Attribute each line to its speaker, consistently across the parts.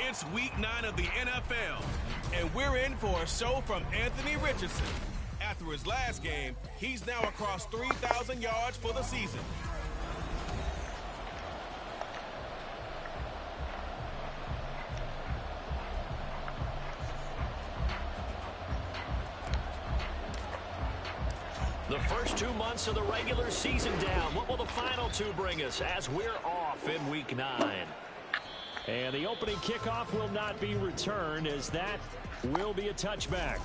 Speaker 1: It's week 9 of the NFL, and we're in for a show from Anthony Richardson. After his last game, he's now across 3,000 yards for the season.
Speaker 2: The first 2 months of the regular season down. What will the final 2 bring us as we're off in week 9?
Speaker 3: And the opening kickoff will not be returned, as that will be a touchback.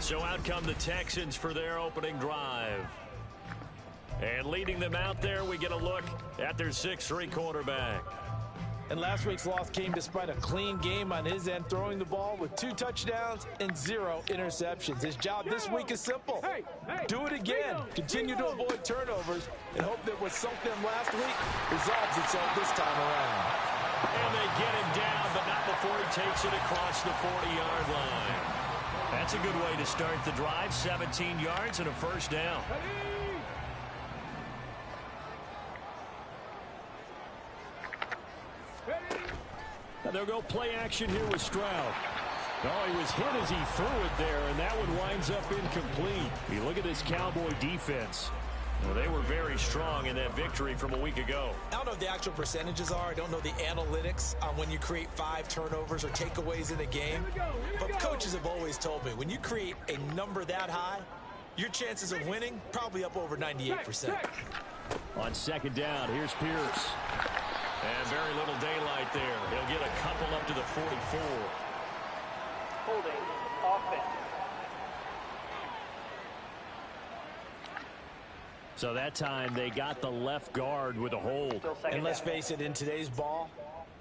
Speaker 2: So out come the Texans for their opening drive. And leading them out there, we get a look at their 6'3" quarterback.
Speaker 4: And last week's loss came despite a clean game on his end, throwing the ball with 2 touchdowns and 0 interceptions. His job this week is simple. Do it again. Continue to avoid turnovers and hope that what sunk them last week resolves itself this time around.
Speaker 2: And they get him down, but not before he takes it across the 40-yard line. That's a good way to start the drive. 17 yards and a first down.
Speaker 3: And they'll go play action here with Stroud. Oh, he was hit as he threw it there, and that one winds up incomplete. You look at this Cowboy defense.
Speaker 2: Well, they were very strong in that victory from a week ago.
Speaker 4: I don't know what the actual percentages are. I don't know the analytics on when you create 5 turnovers or takeaways in a game. But coaches have always told me, when you create a number that high, your chances of winning probably up over 98%.
Speaker 3: On second down, here's Pierce.
Speaker 2: And very little daylight there. He'll get a couple up to the 44.
Speaker 5: Holding offense.
Speaker 3: So that time they got the left guard with a hold.
Speaker 4: And let's face it, in today's ball,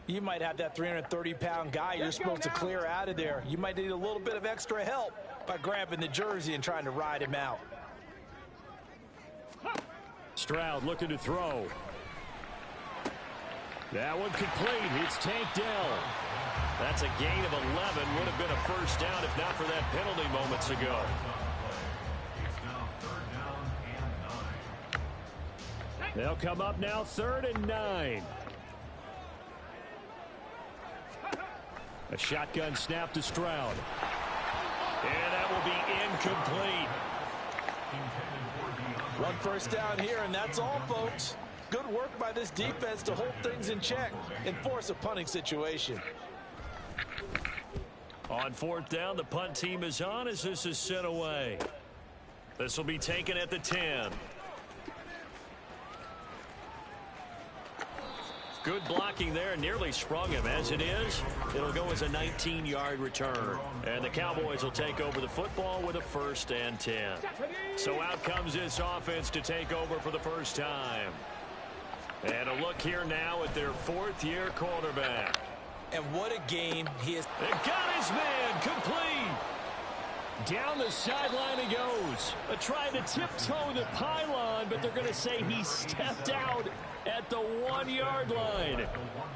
Speaker 4: you might have that 330-pound guy you're supposed to clear out of there. You might need a little bit of extra help by grabbing the jersey and trying to ride him out.
Speaker 3: Stroud looking to throw. That one complete. It's tanked down.
Speaker 2: That's a gain of 11. Would have been a first down if not for that penalty moments ago.
Speaker 3: They'll come up now 3rd and 9. A shotgun snap to Stroud.
Speaker 2: And that will be incomplete.
Speaker 4: 1 first down here, and that's all, folks. Good work by this defense to hold things in check and force a punting situation.
Speaker 2: On 4th down, the punt team is on as this is sent away. This will be taken at the 10. Good blocking there, nearly sprung him. As it is, it'll go as a 19-yard return. And the Cowboys will take over the football with a 1st and 10. So out comes this offense to take over for the first time. And a look here now at their 4th-year quarterback.
Speaker 4: And what a game he has.
Speaker 2: They got his man complete.
Speaker 3: Down the sideline he goes. Trying to tiptoe the pylon, but they're going to say he stepped out at the 1-yard line.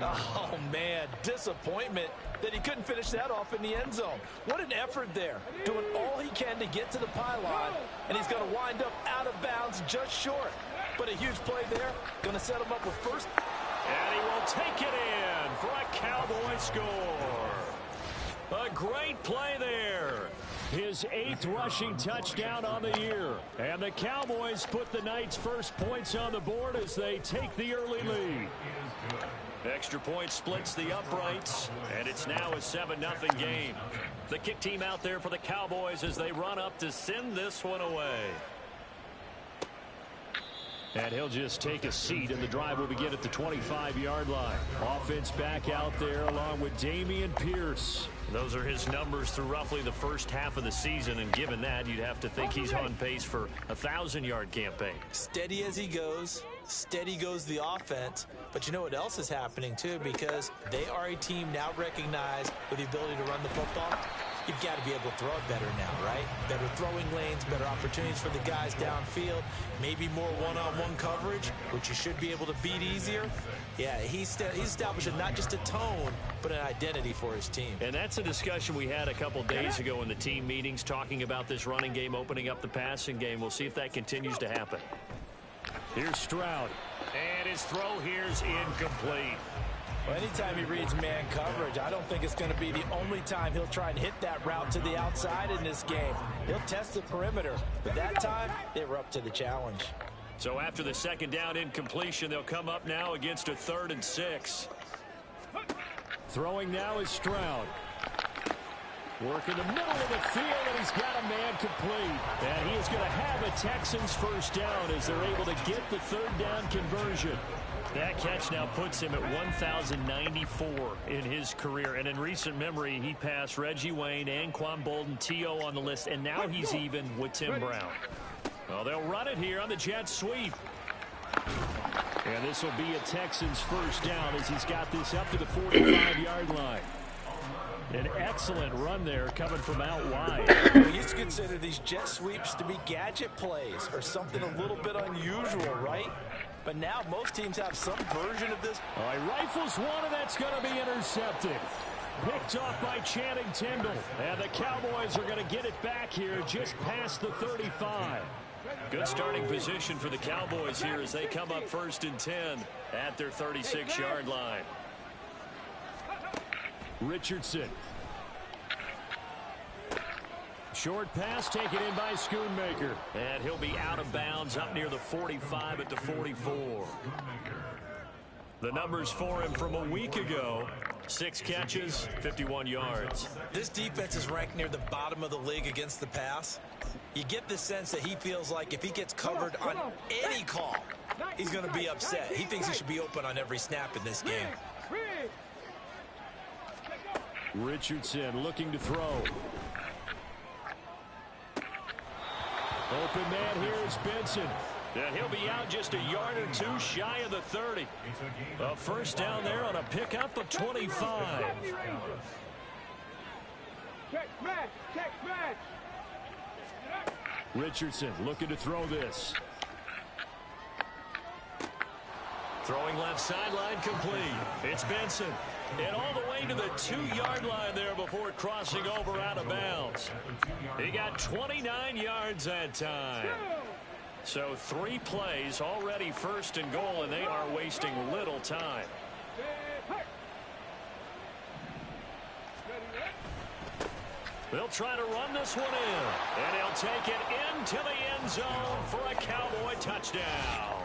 Speaker 4: Oh, man, disappointment that he couldn't finish that off in the end zone. What an effort there, doing all he can to get to the pylon, and he's going to wind up out of bounds just short. But a huge play there, going to set him up with first.
Speaker 2: And he will take it in for a Cowboy score. A great play there.
Speaker 3: His 8th rushing touchdown on the year. And the Cowboys put the night's first points on the board as they take the early lead.
Speaker 2: Extra point splits the uprights, and it's now a 7-0 game. The kick team out there for the Cowboys as they run up to send this one away.
Speaker 3: And he'll just take a seat, and the drive will begin at the 25-yard line. Offense back out there along with Dameon Pierce.
Speaker 2: Those are his numbers through roughly the first half of the season, and given that, you'd have to think he's on pace for a 1,000-yard campaign.
Speaker 4: Steady as he goes, steady goes the offense. But you know what else is happening, too, because they are a team now recognized with the ability to run the football. You've got to be able to throw it better now, right? Better throwing lanes, better opportunities for the guys downfield, maybe more one-on-one coverage, which you should be able to beat easier. Yeah, he's establishing not just a tone, but an identity for his team.
Speaker 2: And that's a discussion we had a couple days ago in the team meetings, talking about this running game, opening up the passing game. We'll see if that continues to happen.
Speaker 3: Here's Stroud.
Speaker 2: And his throw here's incomplete.
Speaker 4: Well, anytime he reads man coverage, I don't think it's going to be the only time he'll try and hit that route to the outside in this game. He'll test the perimeter, but that time they were up to the challenge.
Speaker 2: So after the second down incompletion, they'll come up now against a 3rd and 6.
Speaker 3: Throwing now is Stroud. Working the middle of the field, and he's got a man complete. And he is going to have a Texans first down as they're able to get the 3rd down conversion.
Speaker 2: That catch now puts him at 1,094 in his career. And in recent memory, he passed Reggie Wayne, Anquan Bolden, T.O. on the list, and now he's even with Tim Brown. Well, they'll run it here on the jet sweep.
Speaker 3: And this will be a Texans first down as he's got this up to the 45-yard line. An excellent run there coming from out wide.
Speaker 4: We used to consider these jet sweeps to be gadget plays or something a little bit unusual, right? But now most teams have some version of this.
Speaker 3: All right, rifles one, and that's going to be intercepted. Picked off by Channing Tindall. And the Cowboys are going to get it back here just past the 35.
Speaker 2: Good starting position for the Cowboys here as they come up 1st and 10 at their 36-yard line.
Speaker 3: Richardson. Short pass taken in by Schoonmaker.
Speaker 2: And he'll be out of bounds up near the 45 at the 44. The numbers for him from a week ago: 6 catches, 51 yards.
Speaker 4: This defense is ranked near the bottom of the league against the pass. You get the sense that he feels like if he gets covered on any call, he's going to be upset. He thinks he should be open on every snap in this game.
Speaker 3: Richardson looking to throw. Open man here is Benson.
Speaker 2: And he'll be out just a yard or 2 shy of the 30. A first down there on a pickup of 25.
Speaker 3: Richardson looking to throw this.
Speaker 2: Throwing left sideline complete. It's Benson. And all the way to the 2-yard line there before crossing over out of bounds. He got 29 yards that time. So 3 plays already 1st and goal, and they are wasting little time. They'll try to run this one in. And he'll take it into the end zone for a Cowboy touchdown.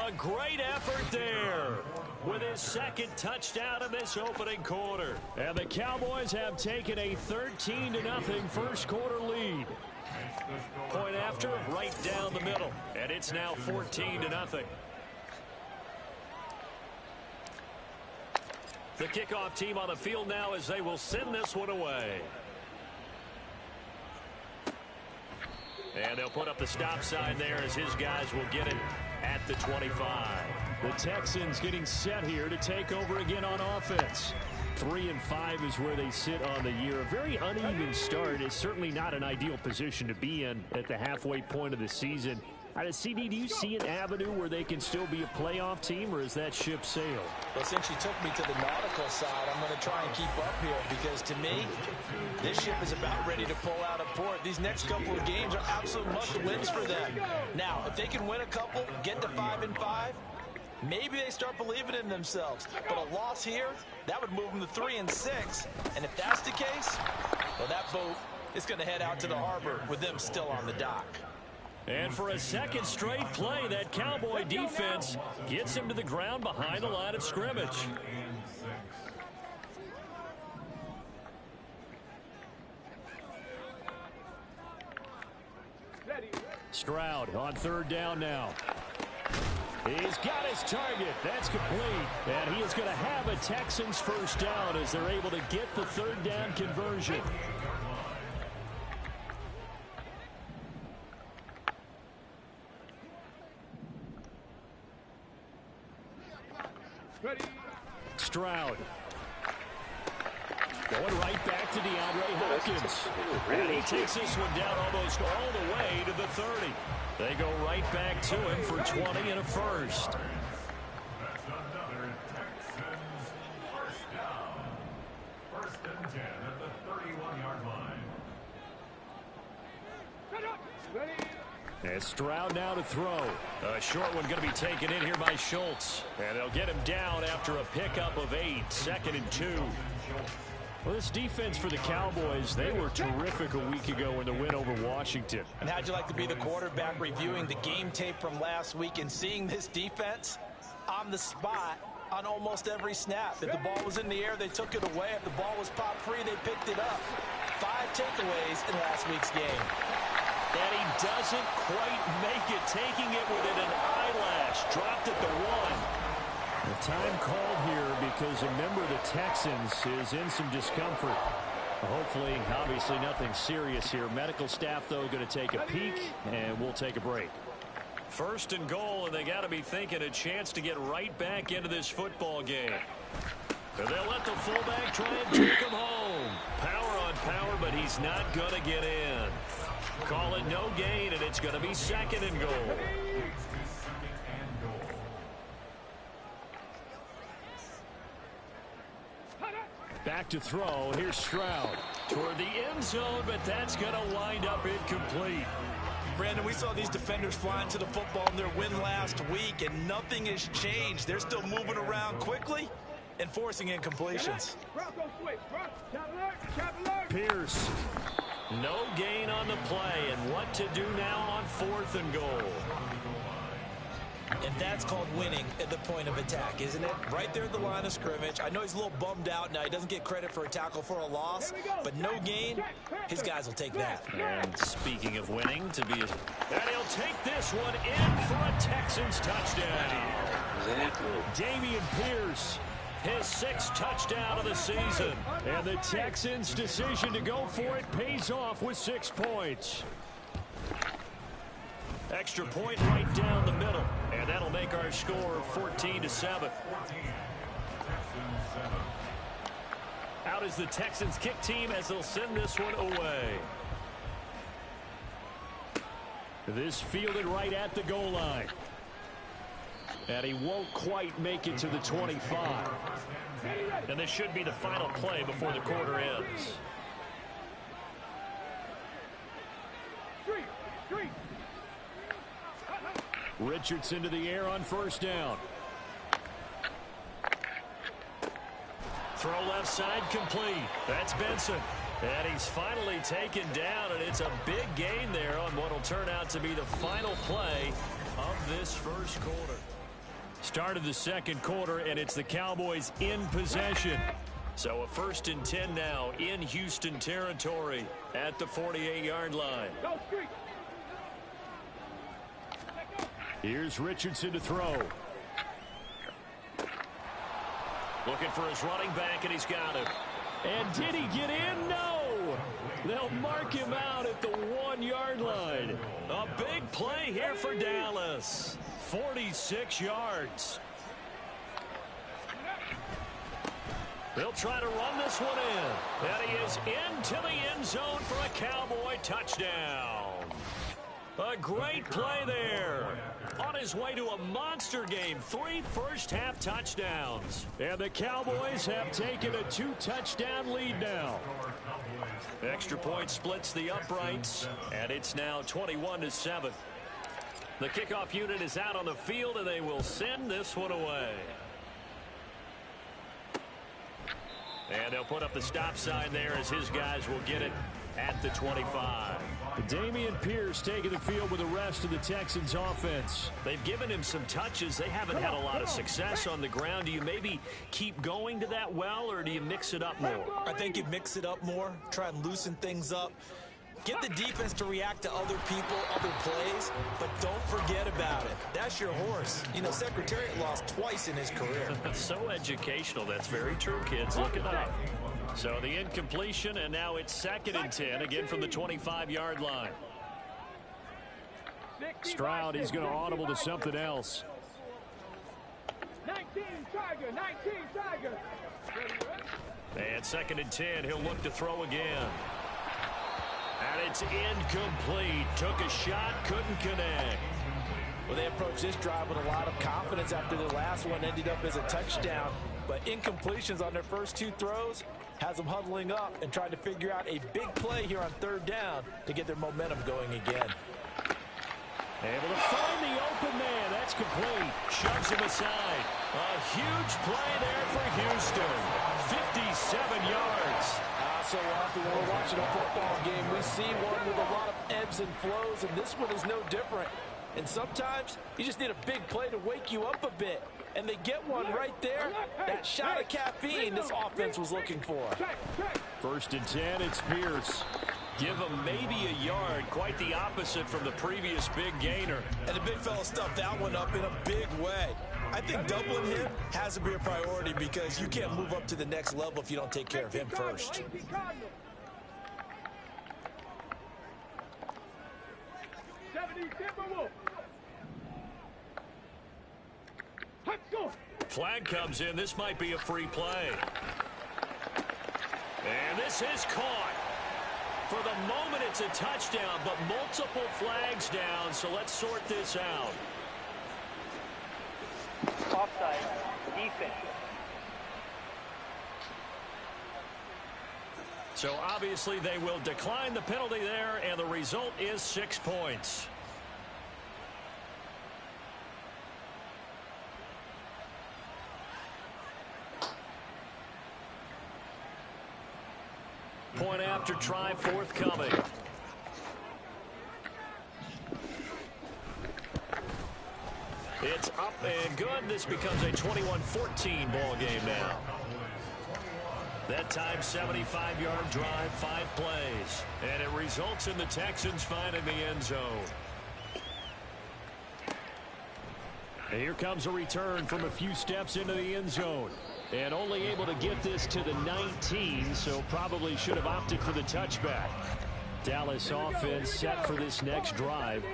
Speaker 2: A great effort there with his 2nd touchdown in this opening quarter.
Speaker 3: And the Cowboys have taken a 13-0 first quarter lead.
Speaker 2: Point after, right down the middle. And it's now 14-0. The kickoff team on the field now as they will send this one away. And they'll put up the stop sign there as his guys will get it at the 25.
Speaker 3: The Texans getting set here to take over again on offense. 3-5 is where they sit on the year. A very uneven start is certainly not an ideal position to be in at the halfway point of the season. CD, do you see an avenue where they can still be a playoff team, or is that ship sailed?
Speaker 4: Well, since you took me to the nautical side, I'm going to try and keep up here because, to me, this ship is about ready to pull out of port. These next couple of games are absolute must-wins for them. Now, if they can win a couple, get to 5-5, maybe they start believing in themselves. But a loss here, that would move them to 3-6. And if that's the case, well, that boat is going to head out to the harbor with them still on the dock.
Speaker 2: And for a 2nd straight play, that Cowboy defense gets him to the ground behind the line of scrimmage.
Speaker 3: Stroud on 3rd down now. He's got his target. That's complete. And he is going to have a Texans first down as they're able to get the 3rd down conversion. Stroud. Going right back to DeAndre Hopkins.
Speaker 2: And he takes this one down almost all the way to the 30. They go right back to him for 20 and a first.
Speaker 6: That's another Texans first down. 1st and 10 at the 31-yard line.
Speaker 3: And Stroud now to throw. A short one going to be taken in here by Schultz. And they'll get him down after a pickup of 8. 2nd and 2. Well, this defense for the Cowboys, they were terrific a week ago in the win over Washington.
Speaker 4: And how'd you like to be the quarterback reviewing the game tape from last week and seeing this defense on the spot on almost every snap? If the ball was in the air, they took it away. If the ball was popped free, they picked it up. 5 takeaways in last week's game.
Speaker 2: And he doesn't quite make it, taking it within an eyelash. Dropped at the 1.
Speaker 3: The time called here because a member of the Texans is in some discomfort. Hopefully, obviously nothing serious here. Medical staff, though, going to take a peek, and we'll take a break.
Speaker 2: 1st and goal, and they got to be thinking a chance to get right back into this football game. And they'll let the fullback try and take him home. Power on power, but he's not going to get in. Call it no gain, and it's going to be 2nd and goal.
Speaker 3: Back to throw. Here's Stroud.
Speaker 2: Toward the end zone, but that's going to wind up incomplete.
Speaker 4: Brandon, we saw these defenders flying to the football in their win last week, and nothing has changed. They're still moving around quickly and forcing incompletions.
Speaker 3: Pierce.
Speaker 2: No gain on the play, and what to do now on 4th and goal.
Speaker 4: And that's called winning at the point of attack, isn't it? Right there at the line of scrimmage. I know he's a little bummed out now. He doesn't get credit for a tackle for a loss, but no gain, his guys will take that.
Speaker 2: And speaking of winning, and he'll take this one in for a Texans touchdown.
Speaker 3: Dameon Pierce.
Speaker 2: His 6th touchdown of the season.
Speaker 3: And the Texans' decision to go for it pays off with 6 points.
Speaker 2: Extra point right down the middle. And that'll make our score 14-7. Out is the Texans kick team as they'll send this one away.
Speaker 3: This fielded right at the goal line. And he won't quite make it to the 25.
Speaker 2: And this should be the final play before the quarter ends.
Speaker 3: Richardson to the air on 1st down.
Speaker 2: Throw left side complete. That's Benson. And he's finally taken down, and it's a big gain there on what will turn out to be the final play of this 1st quarter.
Speaker 3: Start of the 2nd quarter, and it's the Cowboys in possession.
Speaker 2: So a 1st and 10 now in Houston territory at the 48-yard line.
Speaker 3: Here's Richardson to throw.
Speaker 2: Looking for his running back, and he's got him.
Speaker 3: And did he get in? No! They'll mark him out at the 1-yard line.
Speaker 2: A big play here for Dallas. 46 yards. They'll try to run this one in. And he is into the end zone for a Cowboy touchdown. A great play there. On his way to a monster game. 3 first-half touchdowns.
Speaker 3: And the Cowboys have taken a 2-touchdown lead now.
Speaker 2: Extra point splits the uprights. And it's now 21-7. The kickoff unit is out on the field, and they will send this one away. And they'll put up the stop sign there as his guys will get it at the 25.
Speaker 3: Dameon Pierce taking the field with the rest of the Texans offense.
Speaker 2: They've given him some touches. They haven't had a lot of success on the ground. Do you maybe keep going to that well, or do you mix it up more?
Speaker 4: I think you mix it up more, try and loosen things up. Get the defense to react to other people, other plays, but don't forget about it. That's your horse. You know, Secretariat lost twice in his career.
Speaker 2: So educational. That's very true, kids. Look it up. So the incompletion, and now it's 2nd and 10, again from the 25-yard line.
Speaker 3: Stroud, he's going to audible to something else.
Speaker 5: 19 Tiger.
Speaker 2: And 2nd and 10, he'll look to throw again. And it's incomplete. Took a shot, couldn't connect.
Speaker 4: Well, they approached this drive with a lot of confidence after the last one ended up as a touchdown. But incompletions on their first 2 throws has them huddling up and trying to figure out a big play here on 3rd down to get their momentum going again.
Speaker 3: Able to find the open man. That's complete.
Speaker 2: Shoves him aside. A huge play there for Houston. 57 yards.
Speaker 7: So often when we're watching a football game, we see one with a lot of ebbs and flows, and this one is no different. And sometimes you just need a big play to wake you up a bit. And they get one right there. That shot of caffeine this offense was looking for.
Speaker 3: 1st and 10, it's Pierce.
Speaker 2: Give him maybe a yard. Quite the opposite from the previous big gainer.
Speaker 4: And the big fella stuffed that one up in a big way. I think doubling him has to be a priority because you can't move up to the next level if you don't take care of him first.
Speaker 2: Flag comes in. This might be a free play. And this is caught. For the moment, it's a touchdown, but multiple flags down, so let's sort this out.
Speaker 5: Offside. Defense.
Speaker 2: So obviously they will decline the penalty there, and the result is 6 points. Point after try forthcoming. It's up and good. This becomes a 21-14 ball game now. That time, 75-yard drive, 5 plays. And it results in the Texans finding the end zone.
Speaker 3: And here comes a return from a few steps into the end zone. And only able to get this to the 19, so probably should have opted for the touchback. Dallas offense set for this next drive.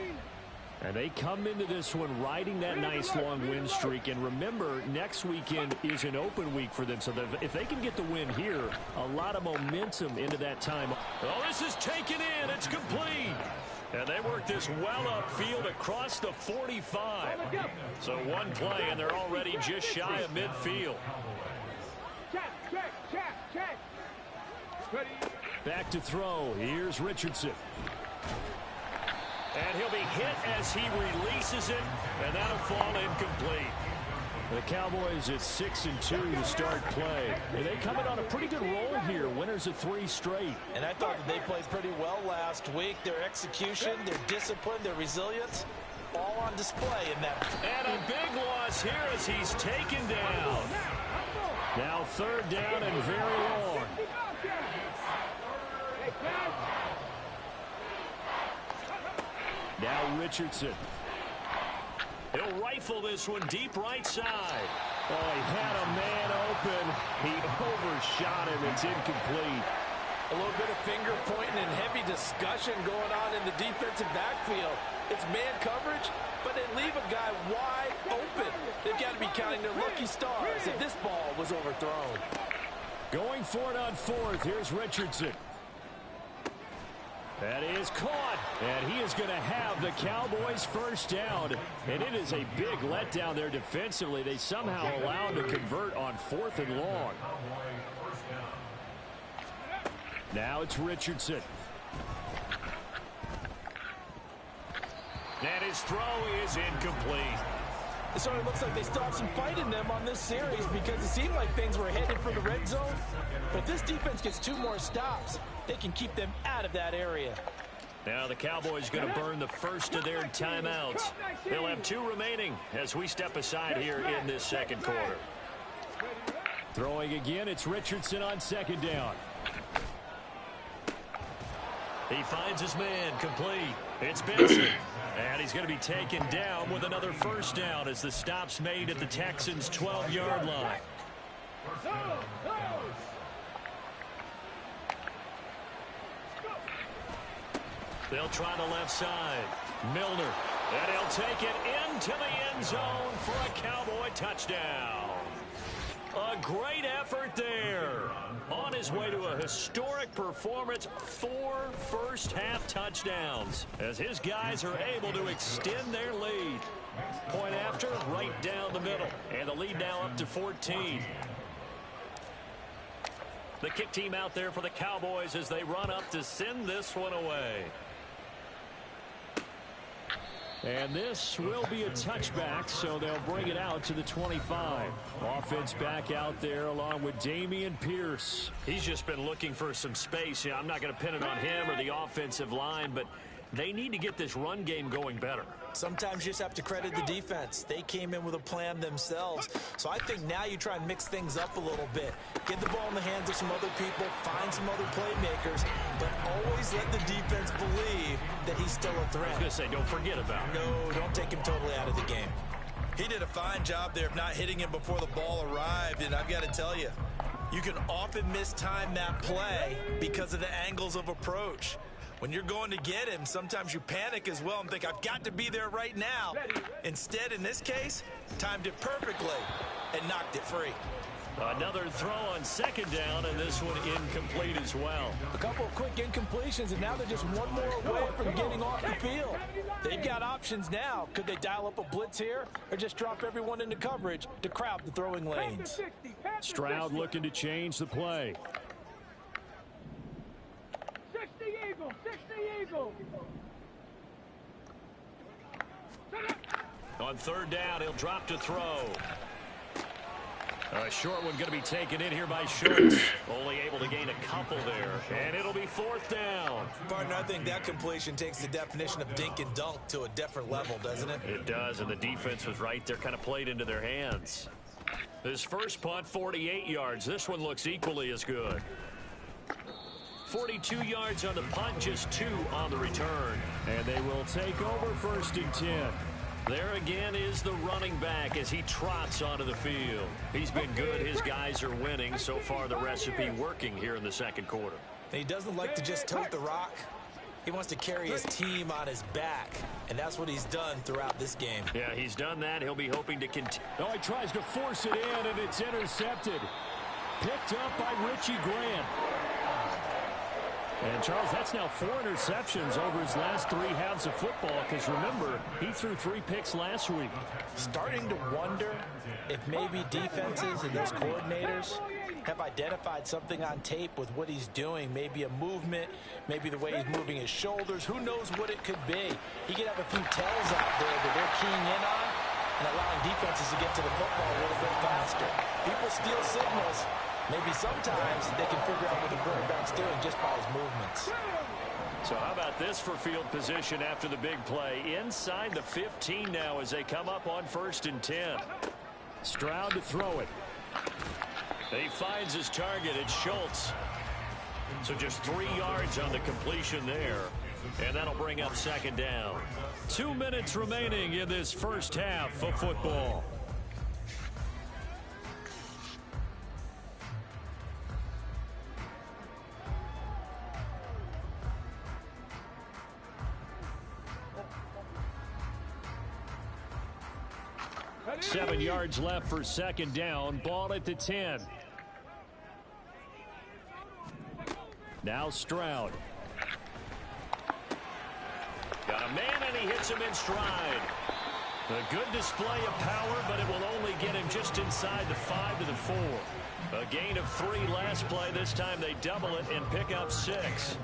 Speaker 3: And they come into this one riding that nice long win streak. And remember, next weekend is an open week for them. So if they can get the win here, a lot of momentum into that time.
Speaker 2: Oh, this is taken in. It's complete. And they work this well upfield across the 45. So one play, and they're already just shy of midfield.
Speaker 3: Back to throw. Here's Richardson.
Speaker 2: And he'll be hit as he releases it, and that'll fall incomplete.
Speaker 3: The Cowboys at 6-2 to start play. And they come in on a pretty good roll here. Winners of 3 straight.
Speaker 4: And I thought that they played pretty well last week. Their execution, their discipline, their resilience, all on display in that.
Speaker 2: And a big loss here as he's taken down.
Speaker 3: Now 3rd down and very long. Now Richardson.
Speaker 2: He'll rifle this one deep right side.
Speaker 3: Oh, he had a man open. He overshot him. It's incomplete.
Speaker 7: A little bit of finger pointing and heavy discussion going on in the defensive backfield. It's man coverage, but they leave a guy wide open. They've got to be counting their lucky stars that this ball was overthrown.
Speaker 3: Going for it on 4th. Here's Richardson. That is caught, and he is going to have the Cowboys first down. And it is a big letdown there defensively. They somehow allowed to convert on 4th and long. Now it's Richardson.
Speaker 2: And his throw is incomplete.
Speaker 7: So it looks like they still have some fight in them on this series because it seemed like things were headed for the red zone. But if this defense gets 2 more stops, they can keep them out of that area.
Speaker 2: Now the Cowboys going to burn the first of their timeouts. They'll have 2 remaining as we step aside here in this second quarter.
Speaker 3: Throwing again, it's Richardson on 2nd down.
Speaker 2: He finds his man complete. It's Benson. And he's going to be taken down with another first down as the stop's made at the Texans' 12-yard line. They'll try the left side. Milner. And he'll take it into the end zone for a Cowboy touchdown. A great effort there. On his way to a historic performance, 4 first-half touchdowns as his guys are able to extend their lead. Point after, right down the middle. And the lead now up to 14. The kick team out there for the Cowboys as they run up to send this one away.
Speaker 3: And this will be a touchback, so they'll bring it out to the 25. Offense back out there along with Dameon Pierce.
Speaker 2: He's just been looking for some space. I'm not going to pin it on him or the offensive line, but they need to get this run game going better.
Speaker 4: Sometimes you just have to credit the defense. They came in with a plan themselves. So I think now you try and mix things up a little bit. Get the ball in the hands of some other people, find some other playmakers, but always let the defense believe that he's still a threat.
Speaker 2: I was going to say, don't forget about him.
Speaker 4: No, don't take him totally out of the game. He did a fine job there of not hitting him before the ball arrived, and I've got to tell you, you can often mistime that play because of the angles of approach. When you're going to get him, sometimes you panic as well and think, I've got to be there right now. Instead, in this case, timed it perfectly and knocked it free.
Speaker 2: Another throw on second down, and this one incomplete as well.
Speaker 7: A couple of quick incompletions, and now they're just one more away from getting off the field. They've got options now. Could they dial up a blitz here or just drop everyone into coverage to crowd the throwing lanes?
Speaker 3: Stroud looking to change the play.
Speaker 5: 60 Eagle.
Speaker 2: On third down, he'll drop to throw. A short one going to be taken in here by Schultz. Only able to gain a couple there. And it'll be fourth down.
Speaker 4: Partner, I think that completion takes the definition of dink and dunk to a different level, doesn't it?
Speaker 2: It does, and the defense was right there, kind of played into their hands. This first punt, 48 yards. This one looks equally as good. 42 yards on the punt, just 2 on the return.
Speaker 3: And they will take over first and 10.
Speaker 2: There again is the running back as he trots onto the field. He's been good. His guys are winning. So far, the recipe working here in the second quarter.
Speaker 4: And he doesn't like to just tote the rock. He wants to carry his team on his back, and that's what he's done throughout this game.
Speaker 2: Yeah, he's done that. He'll be hoping to continue.
Speaker 3: Oh, he tries to force it in, and it's intercepted. Picked up by Richie Grant. And, Charles, that's now 4 interceptions over his last 3 halves of football, because, remember, he threw 3 picks last week.
Speaker 7: Starting to wonder if maybe defenses and those coordinators have identified something on tape with what he's doing. Maybe a movement, maybe the way he's moving his shoulders. Who knows what it could be? He could have a few tells out there that they're keying in on and allowing defenses to get to the football a little bit faster. People steal signals. Maybe sometimes they can figure out what the quarterback's doing just by his movements.
Speaker 2: So how about this for field position after the big play? Inside the 15 now as they come up on first and 10.
Speaker 3: Stroud to throw it.
Speaker 2: He finds his target. It's Schultz. So just 3 yards on the completion there. And that'll bring up second down. 2 minutes remaining in this first half of football.
Speaker 3: Seven yards left for second down. Ball at the 10. Now Stroud.
Speaker 2: Got a man, and he hits him in stride. A good display of power, but it will only get him just inside the 5 to the 4. A gain of 3 last play. This time they double it and pick up 6.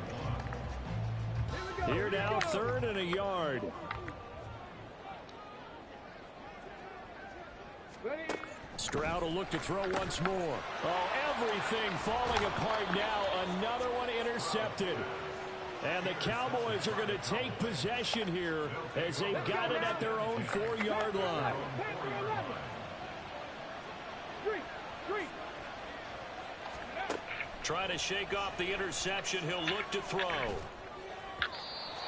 Speaker 3: Here now, 3rd and a yard. Stroud will look to throw once more. Oh, everything falling apart now. Another one intercepted. And the Cowboys are going to take possession here as they've got it at their own 4-yard line.
Speaker 2: Trying to shake off the interception. He'll look to throw.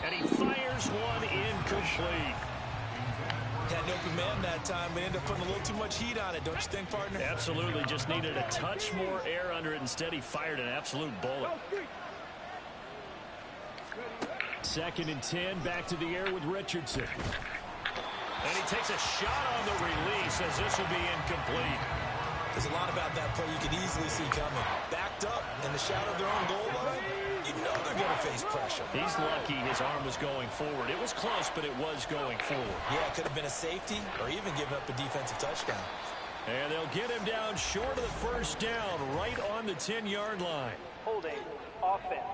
Speaker 2: And he fires one incomplete.
Speaker 4: Had no command that time, but ended up putting a little too much heat on it, don't you think, partner?
Speaker 2: Absolutely. Just needed a touch more air under it. Instead, he fired an absolute bullet.
Speaker 3: 2nd and 10, back to the air with Richardson.
Speaker 2: And he takes a shot on the release as this will be incomplete.
Speaker 4: There's a lot about that play you could easily see coming. Backed up in the shadow of their own goal line, you know they're going to face pressure.
Speaker 2: He's lucky his arm was going forward. It was close, but it was going forward.
Speaker 4: Yeah, it could have been a safety or even given up a defensive touchdown.
Speaker 3: And they'll get him down short of the first down, right on the 10-yard line.
Speaker 5: Holding offense.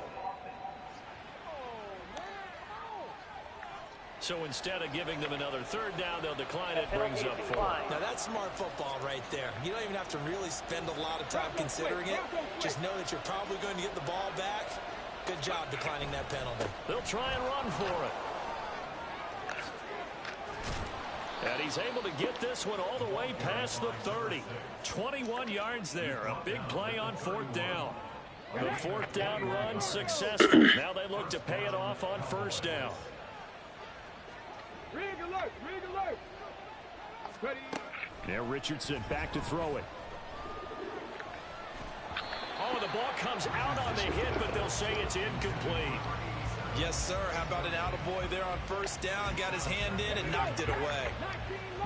Speaker 2: So instead of giving them another third down, they'll decline it, brings up 4.
Speaker 4: Now that's smart football right there. You don't even have to really spend a lot of time considering it. Just know that you're probably going to get the ball back. Good job declining that penalty.
Speaker 2: They'll try and run for it. And he's able to get this one all the way past the 30. 21 yards there. A big play on 4th down. The 4th down run successful. Now they look to pay it off on 1st down.
Speaker 5: Rig alert, rig alert. Ready.
Speaker 3: Now Richardson back to throw it.
Speaker 2: Oh, the ball comes out on the hit, but they'll say it's incomplete.
Speaker 4: Yes, sir. How about an attaboy there on 1st down? Got his hand in and knocked it away.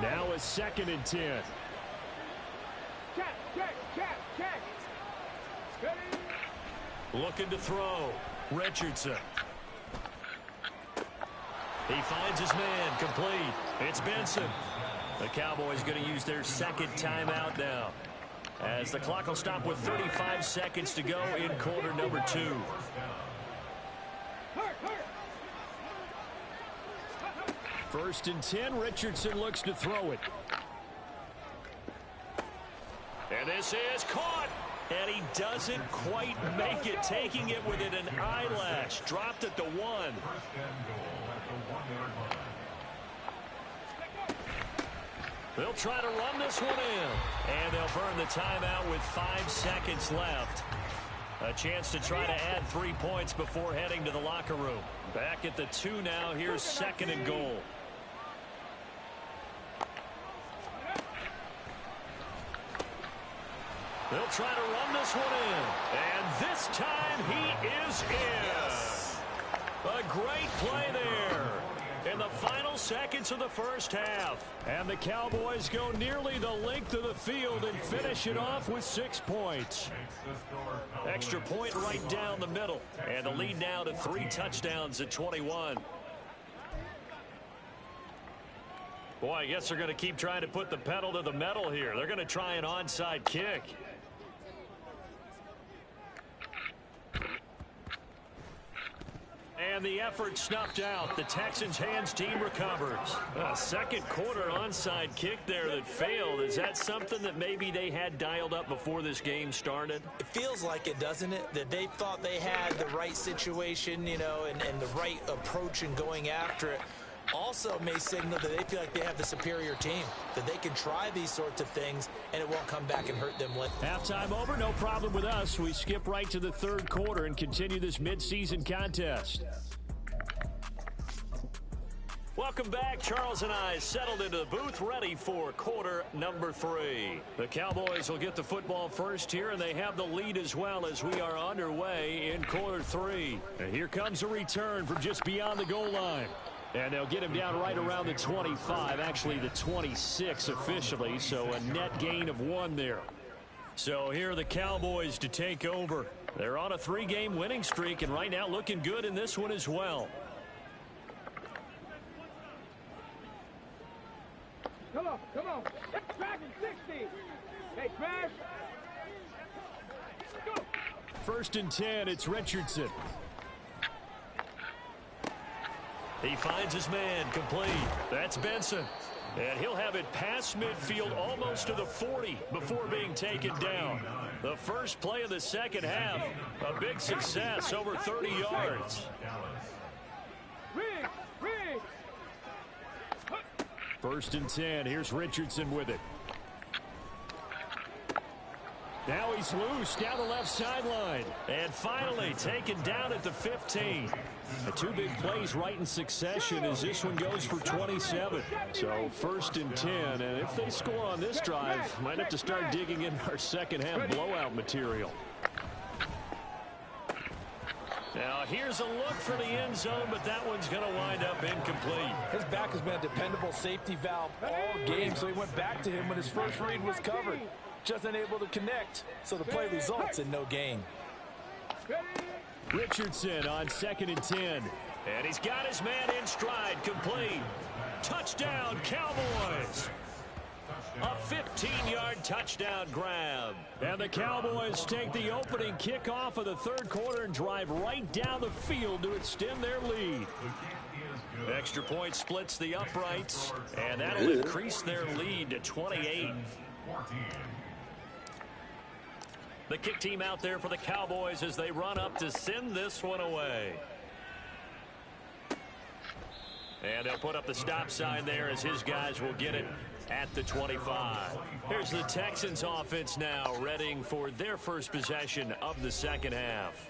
Speaker 3: Now a 2nd and 10.
Speaker 5: Check, check, check, check. Ready.
Speaker 2: Looking to throw. Richardson. He finds his man. Complete. It's Benson. The Cowboys going to use their 2nd timeout now, as the clock will stop with 35 seconds to go in quarter number 2.
Speaker 3: First and 10. Richardson looks to throw it.
Speaker 2: And this is caught. And he doesn't quite make it, taking it within an eyelash. Dropped at the 1. They'll try to run this one in. And they'll burn the timeout with 5 seconds left. A chance to try to add 3 points before heading to the locker room. Back at the 2 now. Here's 2nd and goal. They'll try to run this one in. And this time he is in.
Speaker 4: Yes.
Speaker 2: A great play there in the final seconds of the 1st half.
Speaker 3: And the Cowboys go nearly the length of the field and finish it off with 6 points.
Speaker 2: Extra point right down the middle. And the lead now to 3 touchdowns at 21. Boy, I guess they're going to keep trying to put the pedal to the metal here. They're going to try an onside kick. And the effort snuffed out. The Texans' hands team recovers. A 2nd quarter onside kick there that failed. Is that something that maybe they had dialed up before this game started?
Speaker 4: It feels like it, doesn't it? That they thought they had the right situation, you know, and the right approach in going after it. Also may signal that they feel like they have the superior team, that they can try these sorts of things and it won't come back and hurt them later.
Speaker 3: Halftime over, no problem with us. We skip right to the 3rd quarter and continue this midseason contest.
Speaker 2: Welcome back. Charles and I settled into the booth, ready for quarter number 3. The Cowboys will get the football first here, and they have the lead as well as we are underway in quarter 3.
Speaker 3: And here comes a return from just beyond the goal line. And they'll get him down right around the 25, actually the 26 officially, so a net gain of 1 there.
Speaker 2: So here are the Cowboys to take over. They're on a 3-game winning streak, and right now looking good in this one as well.
Speaker 5: Come on, come on. Dragon 60. Hey, crash. Go.
Speaker 3: First and 10, it's Richardson.
Speaker 2: He finds his man. Complete. That's Benson. And he'll have it past midfield almost to the 40 before being taken down. The first play of the 2nd half. A big success, over 30 yards.
Speaker 5: Rig, rig.
Speaker 3: First and 10. Here's Richardson with it. Now he's loose down the left sideline.
Speaker 2: And finally taken down at the 15.
Speaker 3: The 2 big plays right in succession as this one goes for 27. So first and 10. And if they score on this drive, might have to start digging in our 2nd half blowout material.
Speaker 2: Now here's a look for the end zone, but that one's going to wind up incomplete.
Speaker 7: His back has been a dependable safety valve all game, so he went back to him when his first read was covered. Just unable to connect, so the play results in no gain.
Speaker 3: Richardson on 2nd and 10.
Speaker 2: And he's got his man in stride. Complete. Touchdown, Cowboys. A 15-yard touchdown grab.
Speaker 3: And the Cowboys take the opening kickoff of the 3rd quarter and drive right down the field to extend their lead.
Speaker 2: Extra point splits the uprights, and that'll increase their lead to 28. The kick team out there for the Cowboys as they run up to send this one away. And they'll put up the stop sign there as his guys will get it at the 25. Here's the Texans offense now, readying for their first possession of the second half.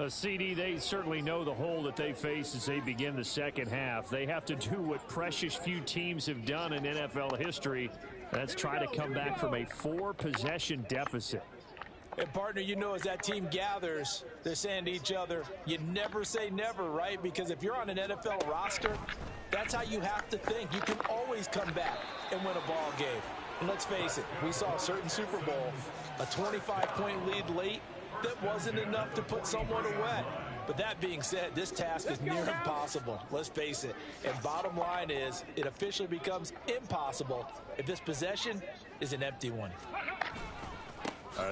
Speaker 3: CD, they certainly know the hole that they face as they begin the second half. They have to do what precious few teams have done in NFL history. That's try to come back from a 4-possession deficit.
Speaker 7: And, partner, you know, as that team gathers, they're saying to each other, you never say never, right? Because if you're on an NFL roster, that's how you have to think. You can always come back and win a ball game. And let's face it, we saw a certain Super Bowl, a 25-point lead late, that wasn't enough to put someone away. But that being said, this task is near impossible. Let's face it. And bottom line is, it officially becomes impossible if this possession is an empty one.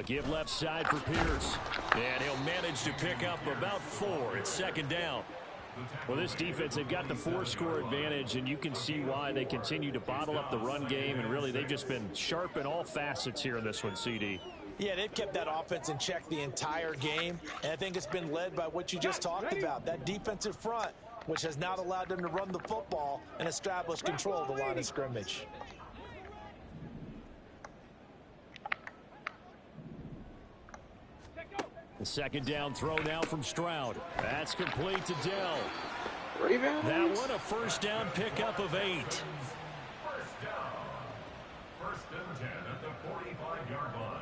Speaker 3: Give left side for Pierce.
Speaker 2: And he'll manage to pick up about 4. It's second down.
Speaker 3: Well, this defense, they've got the 4-score advantage, and you can see why they continue to bottle up the run game. And really, they've just been sharp in all facets here in this one, CD.
Speaker 7: Yeah, they've kept that offense in check the entire game, and I think it's been led by what you just talked about, that defensive front, which has not allowed them to run the football and establish control of the line of scrimmage.
Speaker 3: The second down throw now from Stroud. That's complete to Dell.
Speaker 8: Rebound.
Speaker 2: That one a first down pickup of 8.
Speaker 6: First down. First and 10 at the 45-yard line.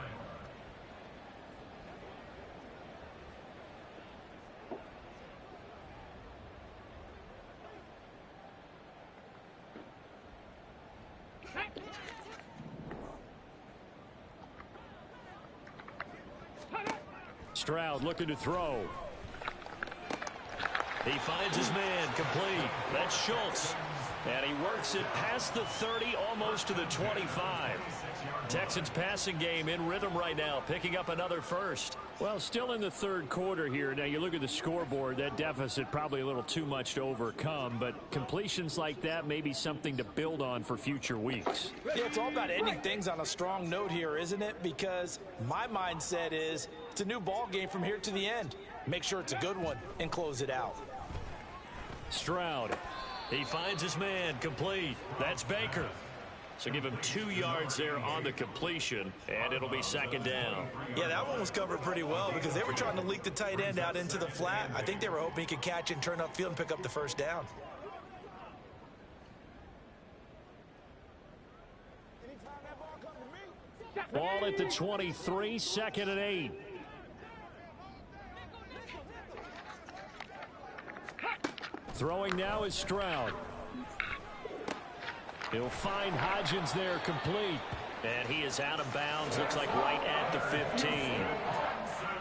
Speaker 3: Stroud looking to throw.
Speaker 2: He finds his man complete. That's Schultz. And he works it past the 30, almost to the 25. Texans passing game in rhythm right now, picking up another first.
Speaker 3: Well, still in the third quarter here. Now, you look at the scoreboard, that deficit probably a little too much to overcome, but completions like that may be something to build on for future weeks.
Speaker 7: Yeah, it's all about ending things on a strong note here, isn't it? Because my mindset is it's a new ball game from here to the end. Make sure it's a good one and close it out.
Speaker 3: Stroud.
Speaker 2: He finds his man complete. That's Baker. So give him 2 yards there on the completion, and it'll be second down.
Speaker 4: Yeah, that one was covered pretty well because they were trying to leak the tight end out into the flat. I think they were hoping he could catch and turn upfield and pick up the first down.
Speaker 3: Ball at the 23, second and 8. Throwing now is Stroud. He'll find Hodgins there complete.
Speaker 2: And he is out of bounds, looks like right at the 15.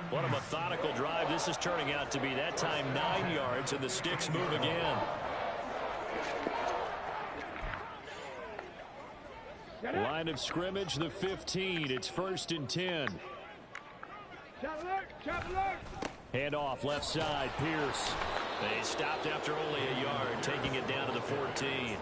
Speaker 2: What a methodical drive this is turning out to be. That time 9 yards, and the sticks move again.
Speaker 3: Line of scrimmage, the 15. It's first and 10. Hand off left side, Pierce.
Speaker 2: They stopped after only a yard, taking it down to the 14.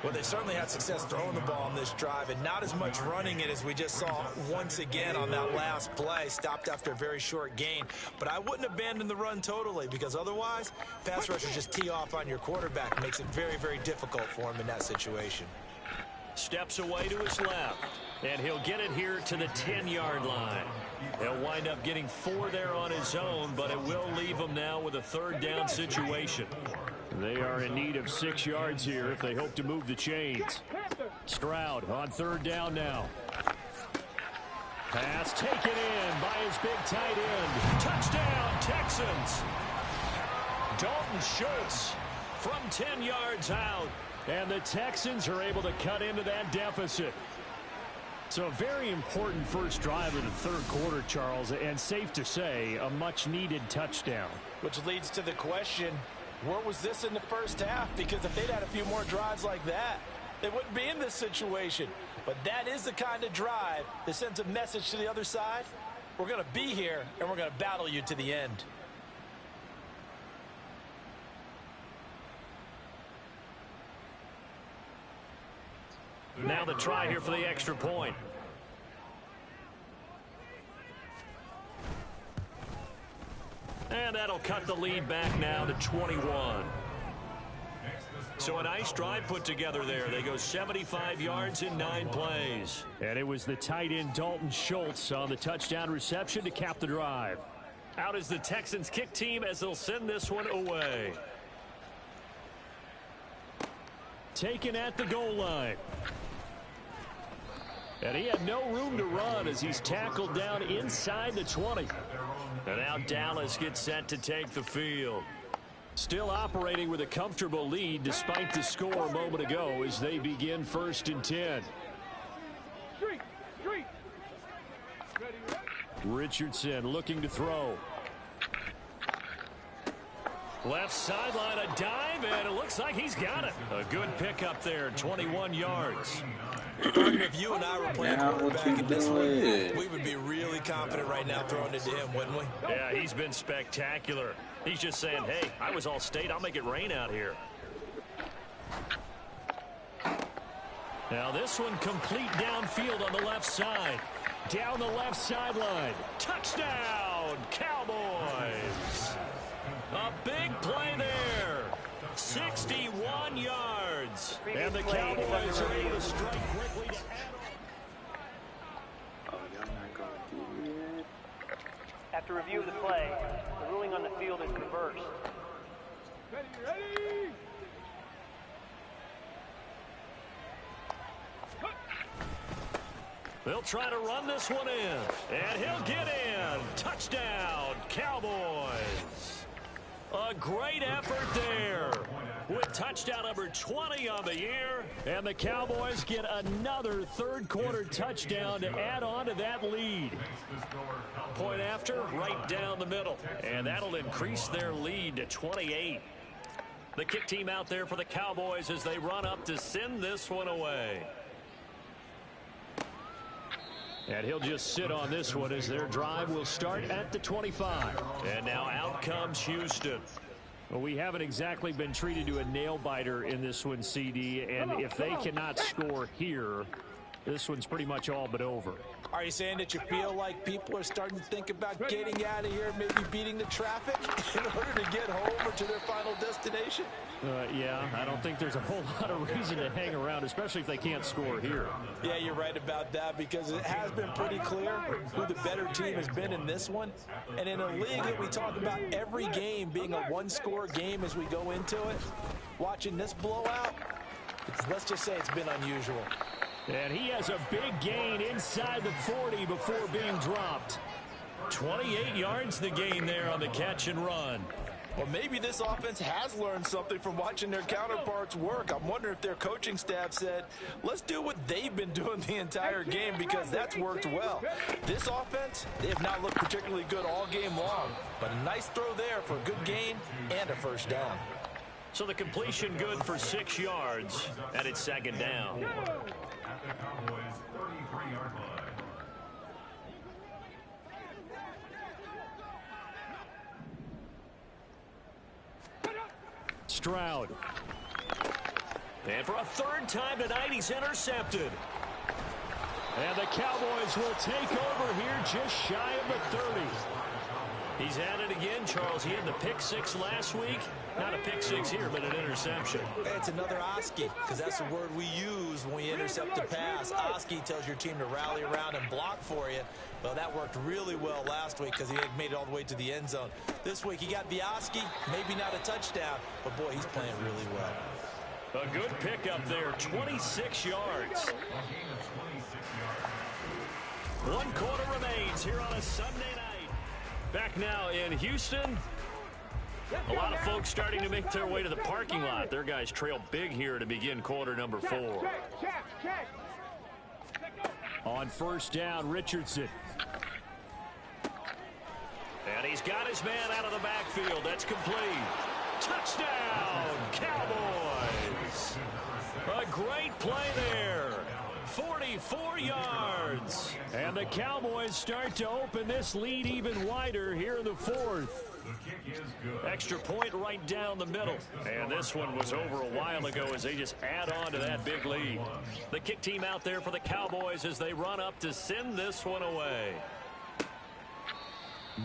Speaker 4: Well, they certainly had success throwing the ball on this drive and not as much running it as we just saw once again on that last play. Stopped after a very short gain. But I wouldn't abandon the run totally because otherwise, pass rushers just tee off on your quarterback. It makes it very, very difficult for him in that situation.
Speaker 2: Steps away to his left, and he'll get it here to the 10-yard line. He'll wind up getting 4 there on his own, but it will leave him now with a third down situation.
Speaker 3: They are in need of 6 yards here if they hope to move the chains. Stroud on third down now. Pass taken in by his big tight end.
Speaker 2: Touchdown, Texans! Dalton Schultz from 10 yards out.
Speaker 3: And the Texans are able to cut into that deficit. So a very important first drive of the third quarter, Charles, and safe to say, a much-needed touchdown.
Speaker 7: Which leads to the question, where was this in the first half? Because if they'd had a few more drives like that, they wouldn't be in this situation. But that is the kind of drive that sends a message to the other side. We're going to be here, and we're going to battle you to the end.
Speaker 2: Now the try here for the extra point. And that'll cut the lead back now to 21. So a nice drive put together there. They go 75 yards in 9 plays.
Speaker 3: And it was the tight end Dalton Schultz on the touchdown reception to cap the drive.
Speaker 2: Out is the Texans kick team as they'll send this one away.
Speaker 3: Taken at the goal line. And he had no room to run as he's tackled down inside the 20.
Speaker 2: And now Dallas gets set to take the field.
Speaker 3: Still operating with a comfortable lead despite the score a moment ago as they begin 1st and 10. Richardson looking to throw.
Speaker 2: Left sideline, a dive, and it looks like he's got it. A good pickup there, 21 yards.
Speaker 4: If you and I were playing quarterback in this one, we would be really confident right now throwing it to him, wouldn't we?
Speaker 2: Yeah, he's been spectacular. He's just saying, hey, I was all state. I'll make it rain out here.
Speaker 3: Now this one complete downfield on the left side. Down the left sideline.
Speaker 2: Touchdown, Cowboys. A big play there. 61 yards.
Speaker 3: And the Cowboys are able to strike quickly to add on.
Speaker 8: After review of the play, the ruling on the field is reversed.
Speaker 5: Ready?
Speaker 2: They'll try to run this one in. And he'll get in. Touchdown, Cowboys. A great effort there with touchdown number 20 on the year.
Speaker 3: And the Cowboys get another third-quarter touchdown to add on to that lead.
Speaker 2: Point after, right down the middle. And that'll increase their lead to 28. The kick team out there for the Cowboys as they run up to send this one away.
Speaker 3: And he'll just sit on this one as their drive will start at the 25.
Speaker 2: And now out comes Houston.
Speaker 3: Well, we haven't exactly been treated to a nail-biter in this one, CD. And if they cannot score here, this one's pretty much all but over.
Speaker 4: Are you saying that you feel like people are starting to think about getting out of here, maybe beating the traffic in order to get home or to their final destination?
Speaker 3: Yeah, I don't think there's a whole lot of reason to hang around, especially if they can't score here.
Speaker 4: Yeah, you're right about that because it has been pretty clear who the better team has been in this one. And in a league that we talk about every game being a one-score game as we go into it, watching this blowout, let's just say it's been unusual.
Speaker 3: And he has a big gain inside the 40 before being dropped.
Speaker 2: 28 yards the gain there on the catch and run.
Speaker 7: Well, maybe this offense has learned something from watching their counterparts work. I'm wondering if their coaching staff said, let's do what they've been doing the entire game because that's worked well. This offense, they have not looked particularly good all game long, but a nice throw there for a good gain and a first down.
Speaker 2: So the completion good for 6 yards, and it's second down.
Speaker 6: At the Cowboys' 33-yard line.
Speaker 3: Stroud.
Speaker 2: And for a third time tonight, he's intercepted.
Speaker 3: And the Cowboys will take over here just shy of the 30.
Speaker 2: He's at it again, Charles. He had the pick six last week. Not a pick six here, but an interception.
Speaker 4: It's another Oski, because that's the word we use when we intercept a pass. Oski tells your team to rally around and block for you. Well, that worked really well last week because he had made it all the way to the end zone. This week, he got the Oski, maybe not a touchdown, but boy, he's playing really well.
Speaker 2: A good pickup there, 26 yards. 1 quarter remains here on a Sunday night. Back now in Houston. A lot of folks starting to make their way to the parking lot. Their guys trail big here to begin quarter number 4.
Speaker 3: On first down, Richardson.
Speaker 2: And he's got his man out of the backfield. That's complete. Touchdown, Cowboys. A great play there.
Speaker 3: 44 yards. And the Cowboys start to open this lead even wider here in the fourth. Extra point right down the middle. And this one was over a while ago as they just add on to that big lead. The kick team out there for the Cowboys as they run up to send this one away.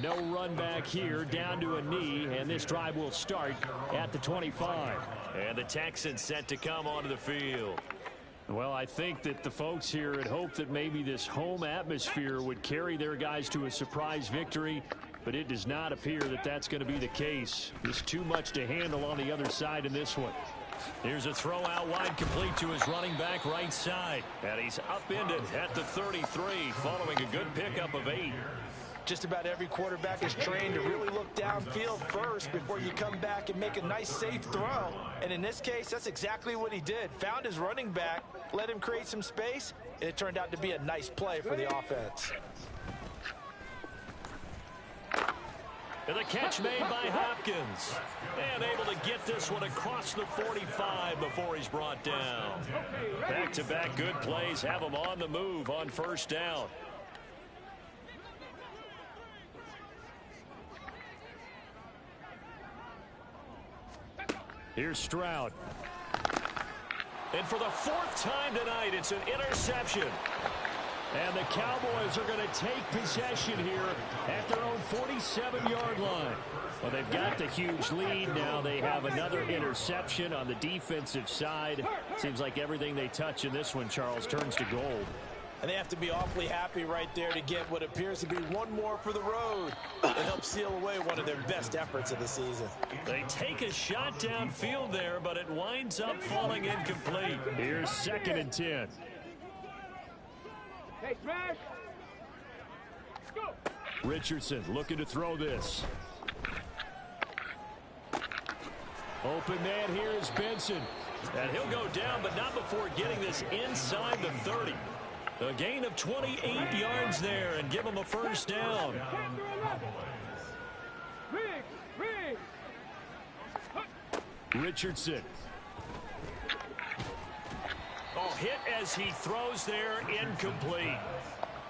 Speaker 3: No run back here, down to a knee, and this drive will start at the 25. And the Texans set to come onto the field. Well, I think that the folks here had hoped that maybe this home atmosphere would carry their guys to a surprise victory, but it does not appear that that's going to be the case. There's too much to handle on the other side in this one. Here's a throw out wide, complete to his running back right side. And he's upended at the 33 following a good pickup of 8.
Speaker 7: Just about every quarterback is trained to really look downfield first before you come back and make a nice, safe throw. And in this case, that's exactly what he did. Found his running back, let him create some space, and it turned out to be a nice play for the offense.
Speaker 3: And the catch made by Hopkins. And able to get this one across the 45 before he's brought down. Back-to-back good plays have him on the move on first down. Here's Stroud. And for the 4th time tonight, it's an interception. And the Cowboys are going to take possession here at their own 47-yard line. Well, they've got the huge lead. Now they have another interception on the defensive side. Seems like everything they touch in this one, Charles, turns to gold.
Speaker 7: And they have to be awfully happy right there to get what appears to be one more for the road. It helps seal away one of their best efforts of the season.
Speaker 3: They take a shot downfield there, but it winds up falling incomplete. Here's 2nd and 10.
Speaker 5: Hey, Smash! Go!
Speaker 3: Richardson looking to throw this. Open man here is Benson. And he'll go down, but not before getting this inside the 30. A gain of 28 yards there and give him a first down. Richardson. Oh, hit as he throws there, incomplete.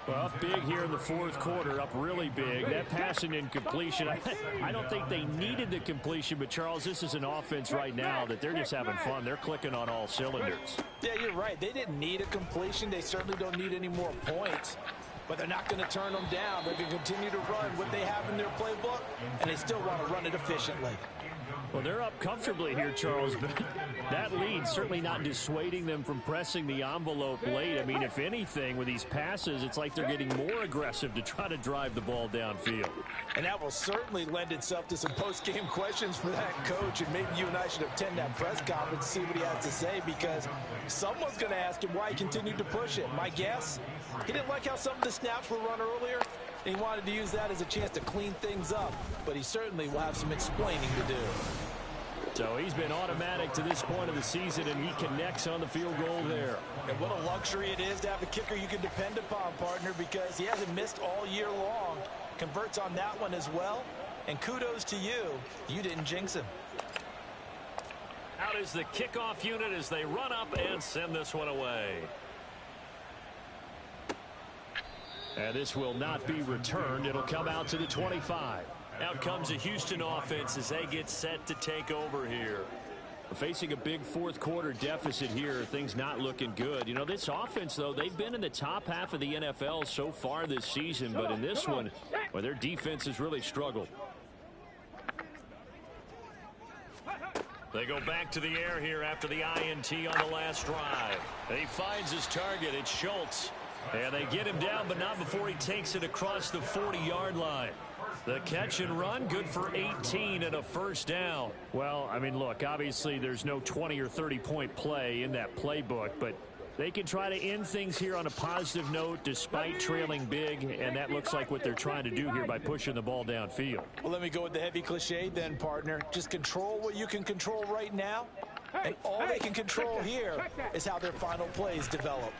Speaker 3: Well, up big here in the 4th quarter, up really big. That passing incompletion, I don't think they needed the completion, but Charles, this is an offense right now that they're just having fun. They're clicking on all cylinders.
Speaker 7: Yeah, you're right. They didn't need a completion. They certainly don't need any more points, but they're not going to turn them down. They can continue to run what they have in their playbook, and they still want to run it efficiently.
Speaker 3: Well, they're up comfortably here, Charles, but that lead certainly not dissuading them from pressing the envelope late. I mean, if anything, with these passes, it's like they're getting more aggressive to try to drive the ball downfield.
Speaker 7: And that will certainly lend itself to some post-game questions for that coach, and maybe you and I should attend that press conference to see what he has to say, because someone's going to ask him why he continued to push it. My guess, he didn't like how some of the snaps were run earlier, and he wanted to use that as a chance to clean things up, but he certainly will have some explaining to do.
Speaker 3: So he's been automatic to this point of the season, and he connects on the field goal there.
Speaker 7: And what a luxury it is to have a kicker you can depend upon, partner, because he hasn't missed all year long. Converts on that one as well. And kudos to you. You didn't jinx him.
Speaker 3: Out is the kickoff unit as they run up and send this one away. And this will not be returned. It'll come out to the 25. Out comes the Houston offense as they get set to take over here. Facing a big 4th quarter deficit here, things not looking good. You know, this offense, though, they've been in the top half of the NFL so far this season, but in this one, well, their defense has really struggled. They go back to the air here after the INT on the last drive. And he finds his target. It's Schultz. And they get him down, but not before he takes it across the 40-yard line. The catch and run, good for 18 and a first down. Well, I mean, look, obviously there's no 20 or 30-point play in that playbook, but they can try to end things here on a positive note despite trailing big, and that looks like what they're trying to do here by pushing the ball downfield.
Speaker 7: Well, let me go with the heavy cliche then, partner. Just control what you can control right now, and all they can control here is how their final plays develop.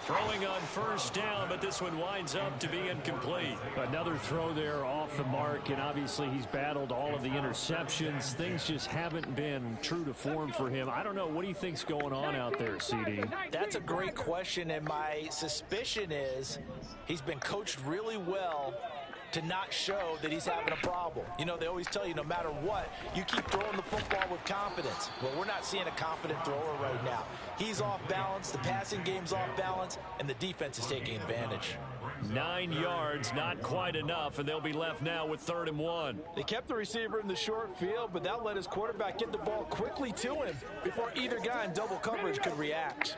Speaker 2: Throwing on first down, but this one winds up to be incomplete.
Speaker 3: Another throw there off the mark, and obviously he's battled all of the interceptions. Things just haven't been true to form for him. I don't know. What do you think's going on out there, CD?
Speaker 4: That's a great question, and my suspicion is he's been coached really well to not show that he's having a problem. You know, they always tell you no matter what, you keep throwing the football with confidence. Well, we're not seeing a confident thrower right now. He's off balance, the passing game's off balance, and the defense is taking advantage.
Speaker 2: 9 yards, not quite enough, and they'll be left now with 3rd and 1.
Speaker 7: They kept the receiver in the short field, but that let his quarterback get the ball quickly to him before either guy in double coverage could react.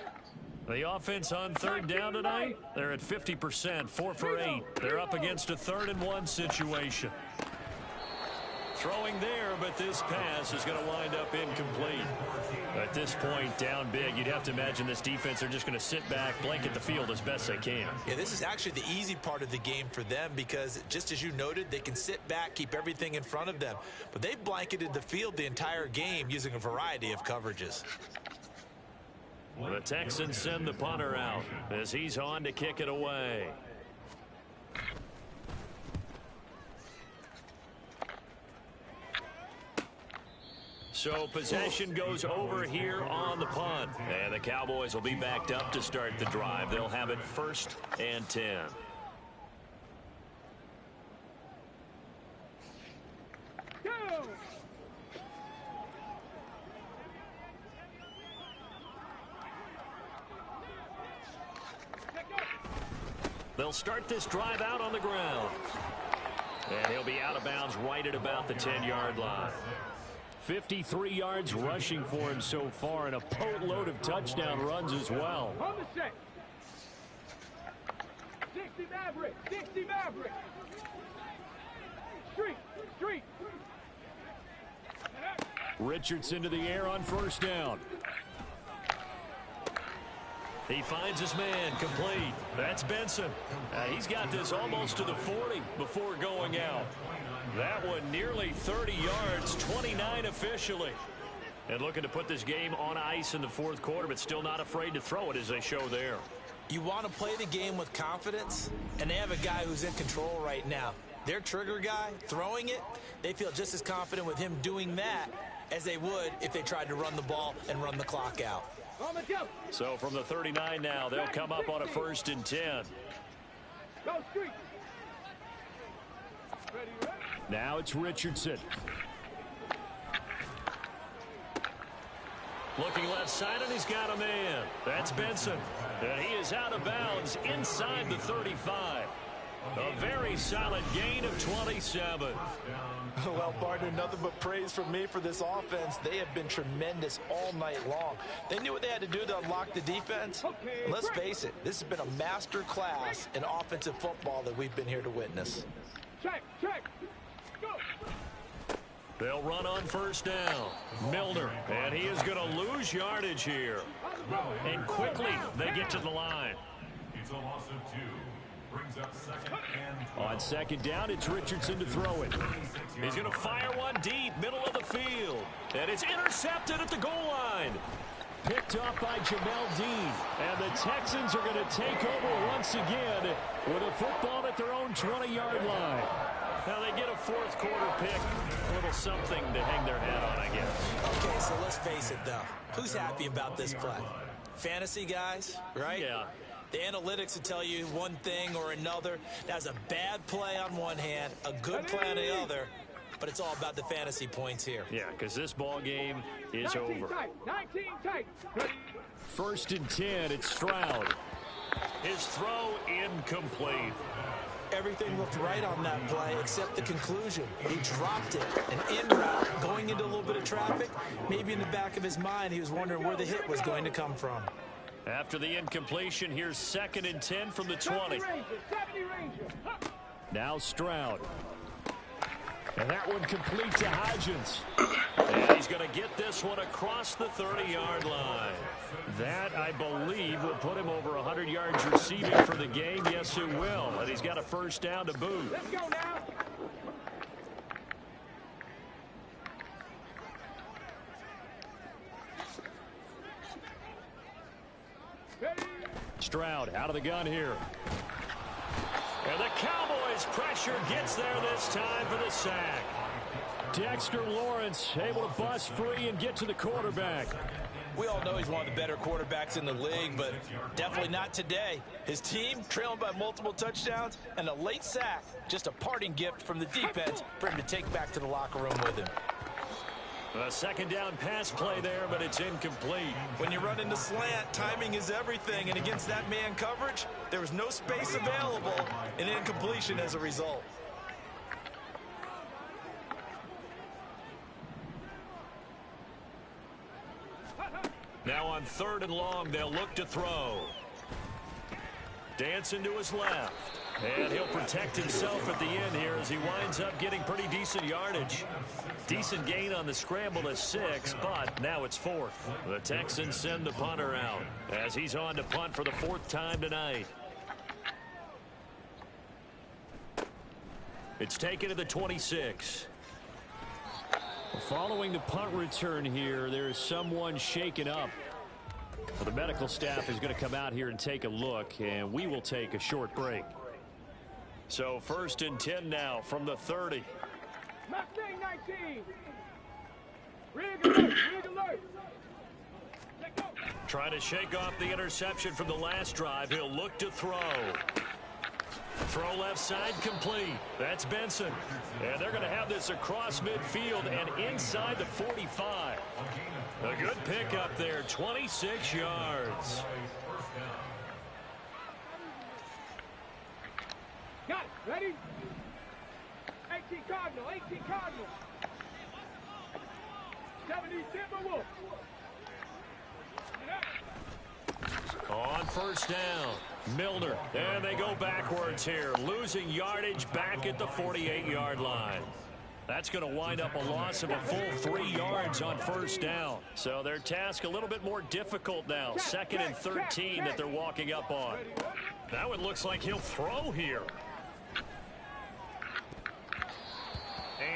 Speaker 2: The offense on 3rd down tonight, they're at 50%, 4 for 8. They're up against a 3rd and 1 situation. Throwing there, but this pass is going to wind up incomplete. At this point, down big, you'd have to imagine this defense are just going to sit back, blanket the field as best they can.
Speaker 4: Yeah, this is actually the easy part of the game for them because, just as you noted, they can sit back, keep everything in front of them. But they've blanketed the field the entire game using a variety of coverages.
Speaker 2: The Texans send the punter out as he's on to kick it away. So possession goes over here on the punt. And the Cowboys will be backed up to start the drive. They'll have it 1st and 10. They'll start this drive out on the ground. And he'll be out of bounds right at about the 10-yard line.
Speaker 3: 53 yards rushing for him so far, and a boatload of touchdown runs as well.
Speaker 5: On the set. 60 Maverick. 60 Maverick. Street.
Speaker 3: Richardson to the air on 1st down.
Speaker 2: He finds his man, complete. That's Benson. He's got this almost to the 40 before going out. That one nearly 30 yards, 29 officially. And looking to put this game on ice in the 4th quarter, but still not afraid to throw it as they show there.
Speaker 4: You want to play the game with confidence, and they have a guy who's in control right now. Their trigger guy, throwing it, they feel just as confident with him doing that as they would if they tried to run the ball and run the clock out.
Speaker 2: So from the 39 now, they'll come up on a 1st and 10.
Speaker 5: Go Street.
Speaker 3: Now it's Richardson.
Speaker 2: Looking left side, and he's got a man. That's Benson. And he is out of bounds inside the 35. A very solid gain of 27.
Speaker 7: Well, partner, nothing but praise from me for this offense. They have been tremendous all night long. They knew what they had to do to unlock the defense. And let's face it, this has been a master class in offensive football that we've been here to witness.
Speaker 5: Check. Go.
Speaker 2: They'll run on 1st down. Milner, and he is going to lose yardage here. And quickly, they get to the line.
Speaker 6: It's a loss of 2. Brings up 2nd and 12.
Speaker 3: On 2nd down, it's Richardson to throw it.
Speaker 2: He's going to fire one deep, middle of the field. And it's intercepted at the goal line.
Speaker 3: Picked off by Jamel Dean. And the Texans are going to take over once again with a football at their own 20-yard line.
Speaker 2: Now they get a 4th quarter pick. A little something to hang their hat on, I guess.
Speaker 4: Okay, so let's face it, though. Who's happy about this play? Fantasy guys, right?
Speaker 2: Yeah.
Speaker 4: The analytics will tell you one thing or another. That's a bad play on one hand, a good play on the other, but it's all about the fantasy points here.
Speaker 2: Yeah, because this ball game is
Speaker 5: 19
Speaker 2: over.
Speaker 5: tight. 19 tight.
Speaker 3: 1st and 10, it's Stroud.
Speaker 2: His throw incomplete.
Speaker 4: Everything looked right on that play except the conclusion. He dropped it, an in route, going into a little bit of traffic. Maybe in the back of his mind, he was wondering where the hit was going to come from.
Speaker 2: After the incompletion, here's 2nd and 10 from the 20.
Speaker 5: 70 Ranger.
Speaker 3: Now Stroud. And that one complete to Hodgins.
Speaker 2: And he's going to get this one across the 30-yard line.
Speaker 3: That, I believe, will put him over 100 yards receiving for the game. Yes, it will. And he's got a 1st down to boot.
Speaker 5: Let's go now.
Speaker 3: Stroud out of the gun here. And the Cowboys' pressure gets there this time for the sack. Dexter Lawrence able to bust free and get to the quarterback.
Speaker 7: We all know he's one of the better quarterbacks in the league, but definitely not today. His team trailing by multiple touchdowns and a late sack. Just a parting gift from the defense for him to take back to the locker room with him.
Speaker 2: A second down pass play there, but it's incomplete.
Speaker 7: When you run into slant, timing is everything, and against that man coverage, there was no space available, and incompletion as a result.
Speaker 2: Now on 3rd and long, they'll look to throw. Dancing to his left. And he'll protect himself at the end here as he winds up getting pretty decent yardage. Decent gain on the scramble to 6, but now it's 4th. The Texans send the punter out as he's on to punt for the 4th time tonight. It's taken to the 26.
Speaker 3: Following the punt return here, there is someone shaken up. Well, the medical staff is going to come out here and take a look, and we will take a short break.
Speaker 2: So 1st and 10 now from the 30.
Speaker 5: Mustang 19. Rig alert, rig alert. Let go.
Speaker 2: Trying to shake off the interception from the last drive. He'll look to throw. Throw left side complete. That's Benson. And they're going to have this across midfield and inside the 45. A good pickup there, 26 yards.
Speaker 5: Got it, ready? 18 Cardinal, 18 Cardinal. 70 Timberwolf.
Speaker 2: On 1st down, Milner. And they go backwards here, losing yardage back at the 48-yard line. That's going to wind up a loss of a full 3 yards on 1st down. So their task a little bit more difficult now. 2nd and 13 that they're walking up on. Now it looks like he'll throw here.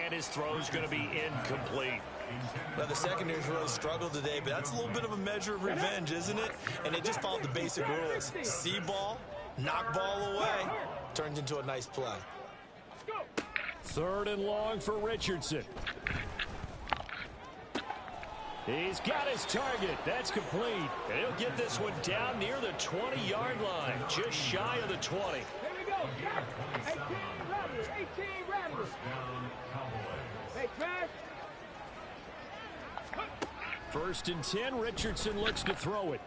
Speaker 2: And his throw's going to be incomplete.
Speaker 7: Now, the secondary's really struggled today, but that's a little bit of a measure of revenge, isn't it? And they just followed the basic rules. See ball, knock ball away. Turns into a nice play.
Speaker 3: 3rd and long for Richardson. He's got his target. That's complete.
Speaker 2: And he'll get this one down near the 20-yard line, just shy of the 20.
Speaker 5: Here we go. 18 Rattlers, 18 Rattlers. Hey, Trash.
Speaker 3: 1st and 10, Richardson looks to throw it.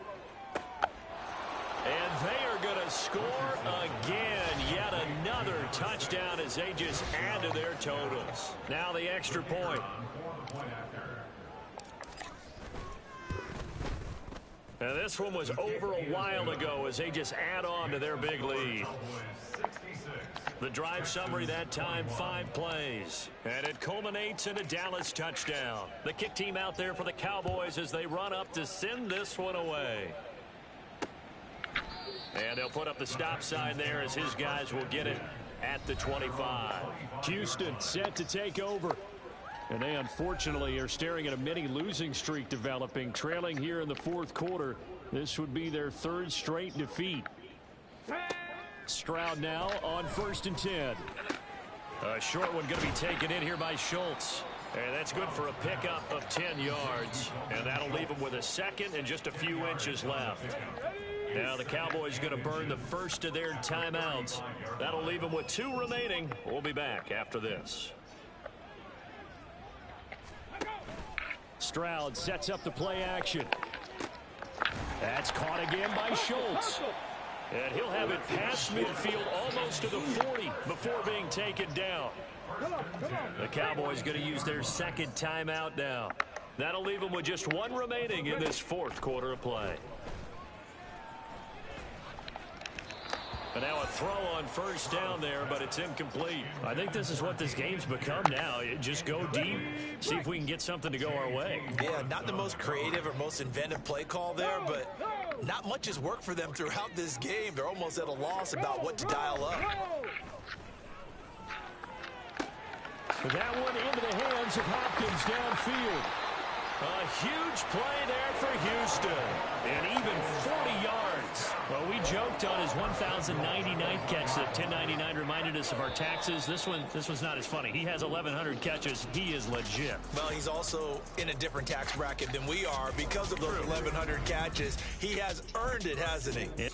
Speaker 2: And they are going to score again. Yet another touchdown as they just add to their totals. Now the extra point. And this one was over a while ago as they just add on to their big lead. The drive summary that time, 5 plays. And it culminates in a Dallas touchdown. The kick team out there for the Cowboys as they run up to send this one away. And they'll put up the stop sign there as his guys will get it at the 25.
Speaker 3: Houston set to take over. And they unfortunately are staring at a mini losing streak developing, trailing here in the 4th quarter. This would be their 3rd straight defeat. Stroud now on 1st and 10.
Speaker 2: A short one going to be taken in here by Schultz. And that's good for a pickup of 10 yards. And that'll leave him with a 2nd and just a few inches left. Now the Cowboys going to burn the first of their timeouts. That'll leave them with 2 remaining. We'll be back after this.
Speaker 3: Stroud sets up the play action. That's caught again by Schultz.
Speaker 2: And he'll have it past midfield almost to the 40 before being taken down. The Cowboys going to use their 2nd timeout now. That'll leave them with just 1 remaining in this 4th quarter of play. And now a throw on 1st down there, but it's incomplete.
Speaker 3: I think this is what this game's become now. Just go deep, see if we can get something to go our way.
Speaker 7: Yeah, not the most creative or most inventive play call there, but not much has worked for them throughout this game. They're almost at a loss about what to dial up.
Speaker 3: That one into the hands of Hopkins downfield.
Speaker 2: A huge play there for Houston. And even 40 yards.
Speaker 3: Well, we joked on his 1,099th catch that 1099 reminded us of our taxes. This one's not as funny. He has 1,100 catches. He is legit.
Speaker 4: Well, he's also in a different tax bracket than we are because of those 1,100 catches. He has earned it, hasn't he?